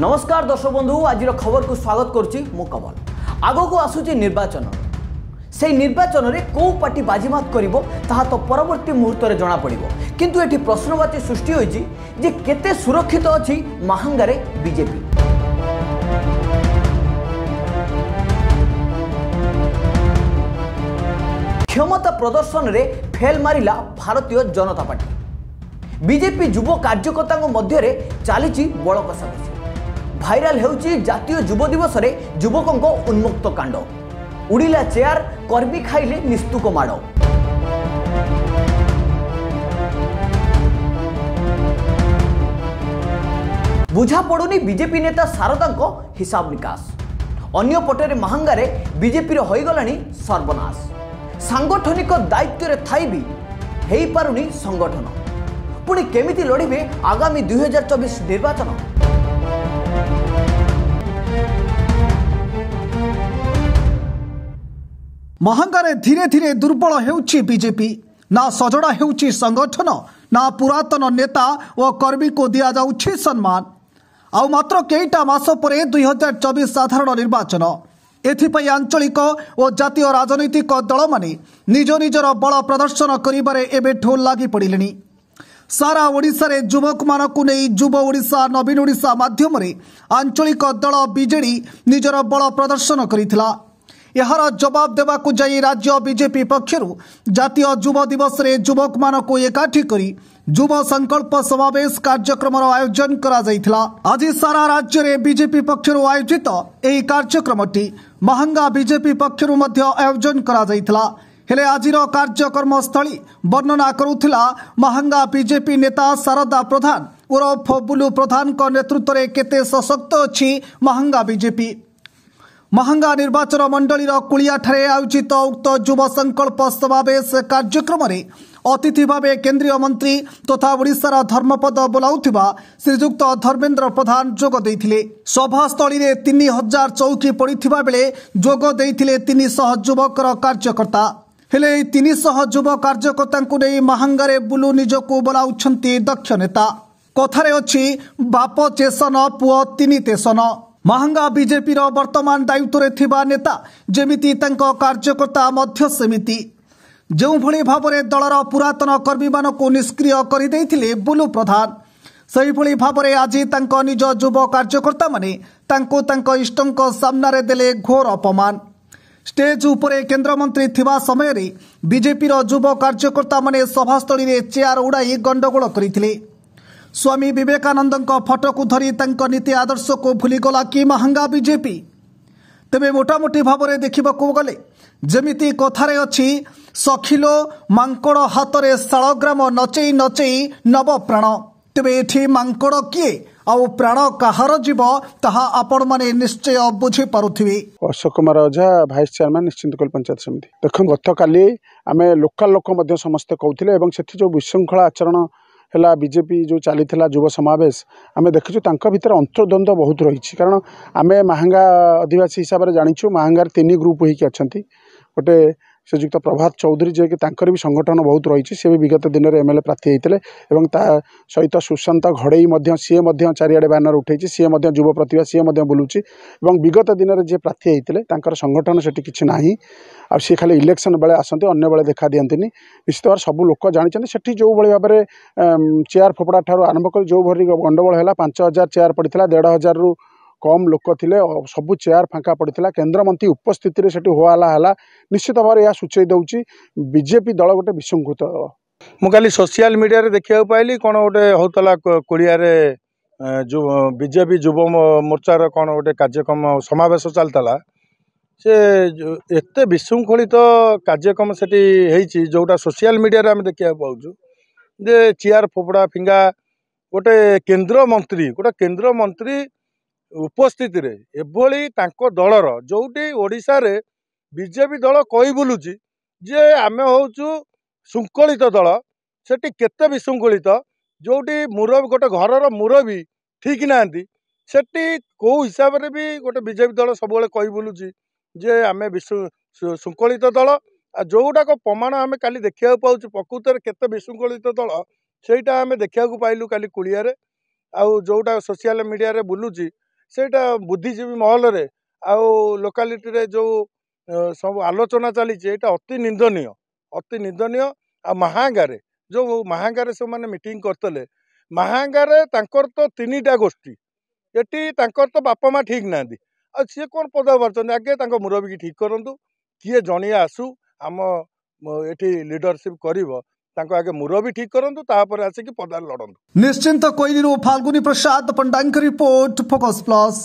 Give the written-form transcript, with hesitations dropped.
नमस्कार दर्शक बंधु आज खबर को स्वागत करुच्ची मु कमल। आगक आसूची निर्वाचन से निर्वाचन में कौ पार्टी बाजीमात करिवो ताहा तो परवर्ती मुहूर्त में जना पड़िबो। किंतु एठी प्रश्नवाची सृष्टि होईची जे केते सुरक्षित अछि महांगारे बीजेपी। क्षमता प्रदर्शन रे फेल मारिला भारतीय जनता पार्टी। बीजेपी युव कार्यकर्ता मध्य चली बड़ कषाकषि। भाइराल हेउची जातीय युव दिवस रे युवकों उन्मुक्त कांड। उड़िला चेयर कर्मी खाइले निस्तुक माड़। बुझा पड़ुनी बीजेपी नेता शारदा हिसाब निकास। अन्य पटेरे महांगारे बीजेपी होईगलानी सर्वनाश। सांगठनिक दायित्व रे थाई भी हेई पारुनी संगठन। पुणी केमिति लड़िबे आगामी 2024 निर्वाचन। महांगारे धीरे धीरे दुर्बल हेउची बीजेपी। ना सजड़ा हेउची संगठन ना पुरातन नेता और कर्मी को दिया जाउची सम्मान। आउ मात्र केईटा मास परे 2024 साधारण निर्वाचन। एथिपई आंचलिक और जातीय राजनैतिक दल माने निज निजर बल प्रदर्शन करिबारे एबेठो लागी पड़िलेनी। सारा ओडिशा रे युवक मानकु नै युव ओडिशा नवीन ओडिशा माध्यम रे आंचलिक दल बीजेडी निजर बल प्रदर्शन करिथिला। यार जवाब देवाकू जाई राज्य बीजेपी पक्षरु जातीय युव दिवस रे युवक मानकु एकाठी करी युव संकल्प समावेश कार्यक्रम आयोजन करा जायथिला। आज सारा राज्य रे बीजेपी पक्षरु आयोजित एही कार्यक्रमटी महांगा बीजेपी पक्षरु मध्य आयोजन करा जायथिला। हेले आजिर कार्यक्रम स्थली वर्णना करुथिला महांगा बीजेपी नेता शारदा प्रधान उर्फ बुलू प्रधान को नेतृत्व रे केते सशक्त अछि महांगा बीजेपी। महांगा निर्वाचन मंडलीर कुलिया ठारे आयोजित उक्त युव संकल्प समावेश कार्यक्रम रे अतिथि भावे केंद्रीय मंत्री तथा ओडिशार धर्मपद बोलाउथिबा श्रीजुक्त धर्मेंद्र प्रधान जोग देइथिले। सभास्थली रे 3000 चौकी पड़िथिबा बेले जोग देइथिले 300 युवकर कार्यकर्ता। हेले 300 युव कार्यकर्ता नै महांगारे बुलू निजको बोलाउछंती दक्ष नेता। कथारे अछि बाप चेसन पुओ तिनि तेसन। महांगा बीजेपी वर्तमान दायित्व रे थिबा नेता जेमिति तांको कार्यकर्ता मध्य सेमिति। जो भली भाबरे दलर पुरातन कर्मी मानकु निष्क्रिय करि दैथिले बुलू प्रधान सही भली भाबरे आज तांको निज युव कार्यकर्ता माने तांको तांको इष्टंक सामना रे देले घोर अपमान। स्टेज उपरे केंद्र मंत्री थिबा समय रे बीजेपी युव कार्यकर्ता माने सभास्थली रे चेयर उड़ाई गंडगोल करिथिले। स्वामी विवेकानंद फटो को धरी नीति आदर्श को भूलीगला कि महांगा बीजेपी। तेबे मोटामोटी भाव में देखा गले जमिति कथारे अच्छी सखिलो मांकड़ हाथ शालग्राम नचेई नचेई नव प्राण। तेबे एठी मांकड़ किए आउ प्राण कहार जीव ताहा आपण माने निश्चय बुझी पारुथिबे। अशोक कुमार ओझा भाइस चेयरमैन निश्चिंतकोइल पंचायत समिति। देखो गत काली आमे लोकल लोक मध्य समस्त कहूथिले एवं सेठी जो विशृंखला आचरण है बीजेपी जो चली युव समावेश आम देखु भितर अंतर्द्वंद बहुत रही। कारण आम महांगा आदिवासी हिसाब से जाचु महांगार 3 ग्रुप होकर गोटे श्रीजुक्त प्रभात चौधरी जे कि भी संगठन बहुत रही। सी भी विगत दिन में एमएलए प्रार्थी होते सहित सुशांत घड़ई सी चारिड़े बैनर उठे सी युव प्रतिभा सी बुलूची। विगत दिन में जी प्रार्थी होते संगठन से किसी ना आ सी खाली इलेक्शन बेले आसती अन्य बेले देखा दिखती। निश्चित भाव सब लोक जानते से जो भाव में चेयर फोपड़ा ठार आरंभ कर जो भरी गंडगोल है 5000 चेयर पड़ा 1500 रु कम लोक थे सबू चेयर फांका पड़ा। केन्द्रमंत्री उपस्थित होला निश्चित भाव में यह सूचई दूसरी बीजेपी दल गोटे विशृंखलित दल। मुझे सोशल मीडिया रे देखा पाइली कौन गोटे होता कुड़िया जो बीजेपी युव मोर्चार कौन गोटे कार्यक्रम समावेश चलता से एत विशृंखलित कार्यक्रम से जोटा सोशल मीडिया रे आम देखा पाचु जे चेयर फोपड़ा फिंगा गोटे केंद्र मंत्री उपस्थित रे एभली तांको दलर जोटी ओडिशा रे बीजेपी दल कही बुलुची जे आमे होचु शृंखलित दल सेठी केते विशृंखलित जोटी मुरबी गोटे घरर मुरबी ठीक नांती सेठी को हिसाब रे भी गोटे बीजेपी दल सब कही बुलुची जे आमे शृंखलित दल जोटाक प्रमाण आम काली देखा पाऊँ प्रकृत में केते विशृंखलित दल सेटा आम देखा पाइलु काली कुड़िया आउ जोटा सोशल मीडिया रे बुलुची ସେଇଟା ବୁଦ୍ଧିଜୀବୀ ମହଲରେ ଆଉ ଲୋକାଲିଟିରେ ଯେଉଁ ସବୁ ଆଲୋଚନା ଚାଲିଛି ଏଇଟା ଅତି ନିନ୍ଦନୀୟ। ଆଉ ମାହାଙ୍ଗାରେ ଯେଉଁ ମାହାଙ୍ଗାରେ ସେମାନେ ମିଟିଂ କରିଥିଲେ, ମାହାଙ୍ଗାରେ ତାଙ୍କର ତ 3ଟା ଗୋଷ୍ଠୀ, ଏଠି ତାଙ୍କର ତ ବାପା ମା ଠିକ୍ ନାହାନ୍ତି। ଆଉ ସିଏ କ'ଣ ପଦାକୁ ବାହାରୁଛନ୍ତି? ଆଗେ ତାଙ୍କ ମୁରବୀକି ଠିକ୍ କରନ୍ତୁ, କିଏ ଜଣିଆ ଆସୁ ଆମ ଏଠି ଲିଡରସିପ୍ କରିବ, ତାଙ୍କ ଆଗେ ମୁରବୀ ଠିକ୍ କରନ୍ତୁ, ତାପରେ ଆସିକି ପଦାରେ ଲଢ଼ନ୍ତୁ। ନିଶ୍ଚିନ୍ତ କୋଇଲିରୁ ଫାଲ୍ଗୁନି ପ୍ରସାଦ ପଣ୍ଡାଙ୍କ ରିପୋର୍ଟ, ଫୋକସ୍ ପ୍ଲସ୍।